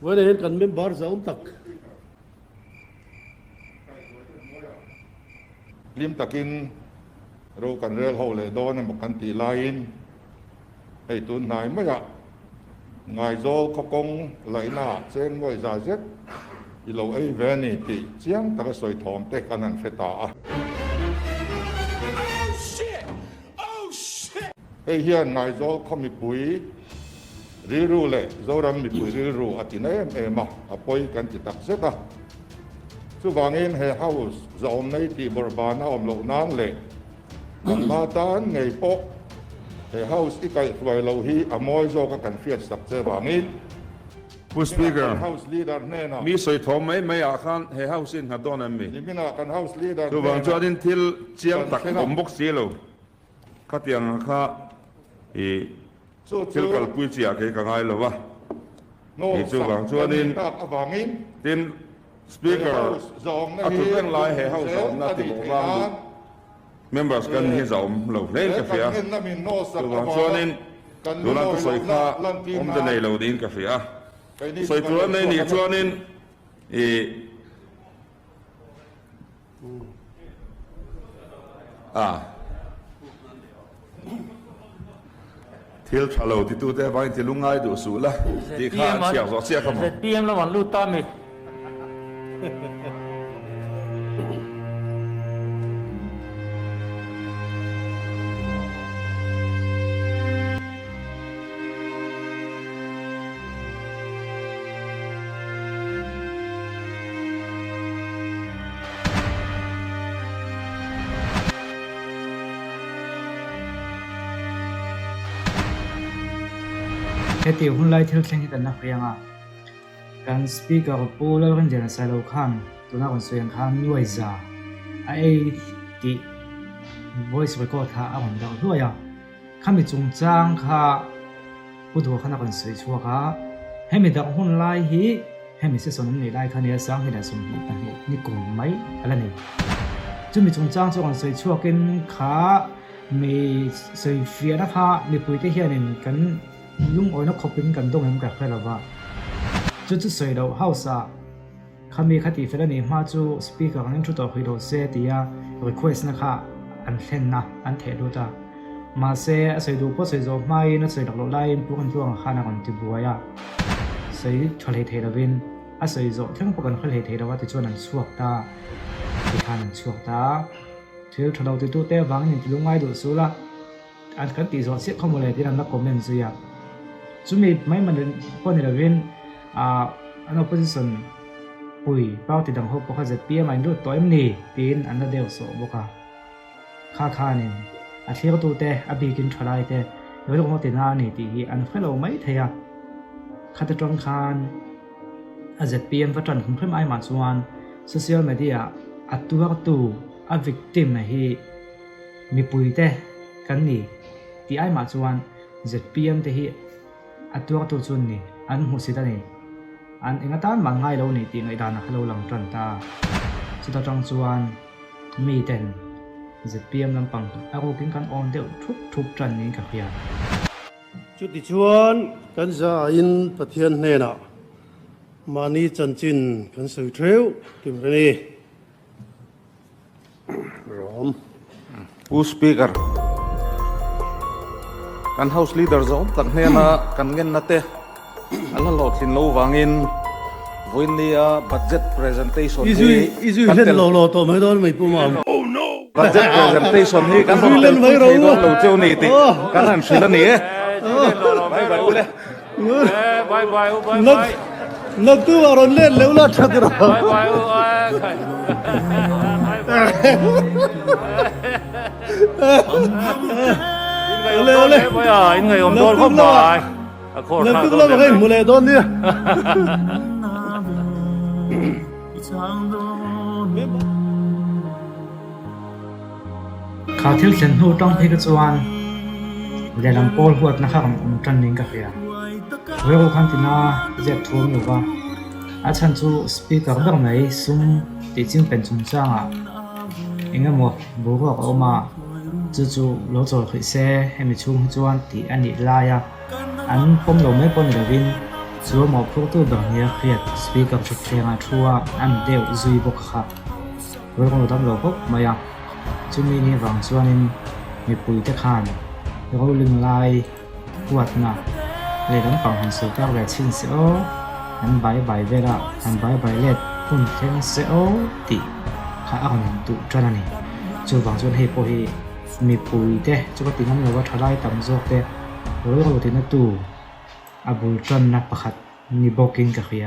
Với đây cần member giống tắc. Lim takin ro kan rel ho le don mo kan ti lain ei tun nai ma ya ngai zo kho kong lai na chen ngoi za zet i lo ei ve ni ti chiang ta ka soi thom te kan an feta a ei hian ngai zo kho mi pui ri ru le zo ram mi pui ri ru atin em ma apoi kan ti tak zeta chu wangin he house zom nei ti borbana om lo nan le kan ma tan ngei po he house ikai khwai lo hi amoi zo ka kan fiat sak che wangin Pu speaker house leader ne na mi soi thom mai a khan he house in hadon am mi ni mina kan house leader tu wang chuan in thil chiang tak om bok si lo khatiang kha e chu thil kal pui chia ke ka ngai lo wa no chu wang chuan in ta awangin tin speaker zom a tu pen lai he house om na ti bok wang members kan hi zom lo len ka fia tu wang chuan in du lan ko soi kha om de nei lo din ka fia soi chuan nei ni chuan in e thil thalo ti tu te vai ti lungai du su la ti kha chiao zo sia ka mo PM là bọn lưu tâm mi. Cái tiểu hun lai thil theng hitan na khrianga kan speaker pu lo kan jena sa lo khan tuna kon soyang khan nuai za ai ti voice record kha a hon dau hluaya khami chung chang kha pu do khana kon soi chua kha hemi da hun lai hi hemi se son nei lai khan ya sang hi da sum hi ta hi ni kum mai ala nei chumi chung chang chu kon soi chua ken kha mi soi fia na kha mi pui te hianin kan lung oi na khopin kan dong em ka khela wa chu soi do house a khami khati fela ni ma chu speaker an thu to hui do se tia request na kha an thlen na an the do ta ma se a soi do po soi zo mai na soi dak lo lai pu kan chuang khana kan ti buaya soi thole the rawin a soi zo theng po kan khale the dawa ti chuan an chuak ta ti khan an chuak ta thil thalo ti tu te wang ni lungai do su la an kan ti zo se khomole ti ram na comment zuya chumi mai man pon ni rawin an opposition pui pau ti dang ho po kha je pm ai ru toim ni tin an na deu so boka kha kha ni a thir tu te a bi kin thalai te lo mo ti na ni ti hi an phelo mai theya khata tong khan a je pm va tran khum khem ai ma chuan social media atuak tu a victim na hi mi pui te kan ni ti ai ma chuan zpm te hi atuak tu chun ni an hu sita ni an ingatan mangai lo ni ti ngai dana khalo lang tran ta chuta tang chuan mi ten zpm lampang ako kin kan on deuh thup tran ni ka khia Chút đi chuan kan za in pathian hne na mani chanchin kan soi theu kim reni rom Pu speaker kan house leader zom tak hne na kan ngen na te ala lo thin lo wangin voinia budget presentation izu len lo to mai don mai pu ma budget presentation hi kan Izu len mai ro lo cheu ni ti kan han sila ni Bye bye ule. Bye bye bye nak bye. nak tu aron len le ula thak ro Bye bye bây giờ anh người ông đôn không phải nak tu la ba mu le don ni khá thiếu chân hưu trong thế cái chuan để làm pol huat na kham tran ning ka khia we ko khan tina je thum yuwa a chan chu speaker dang nei sum ti ching pen chung changa enga mo bo ko oma chu lo chol khoi se hemi chung chuan ti ani la ya an pom lo me pon lovin ชัวหมอพวกตัวแบบนี้เครียดสปีกับชุดเชียงอาทัวอันเดียวซุยบกขับเรื่องของเราเราพบมาอย่างจุดนี้ฝังส่วนนี้มีปุ๋ยตะขานแล้วก็ลึงลายปวดหนักเลยต้องฝังหันสู่เจ้าแหวนชิ้นเสียวหันใบเวลาหันใบเล็ดพุ่นเข่งเสียวตีข้าเอาหนึ่งตุจวนนี้จูฝังส่วนให้พอให้มีปุ๋ยเด้จุดตีน้ำเราว่าทลายต่ำโซกเด้เรื่องของเราที่นั่นตู่อาบุลจนนักประคัดนี่บอกกินกับเขีย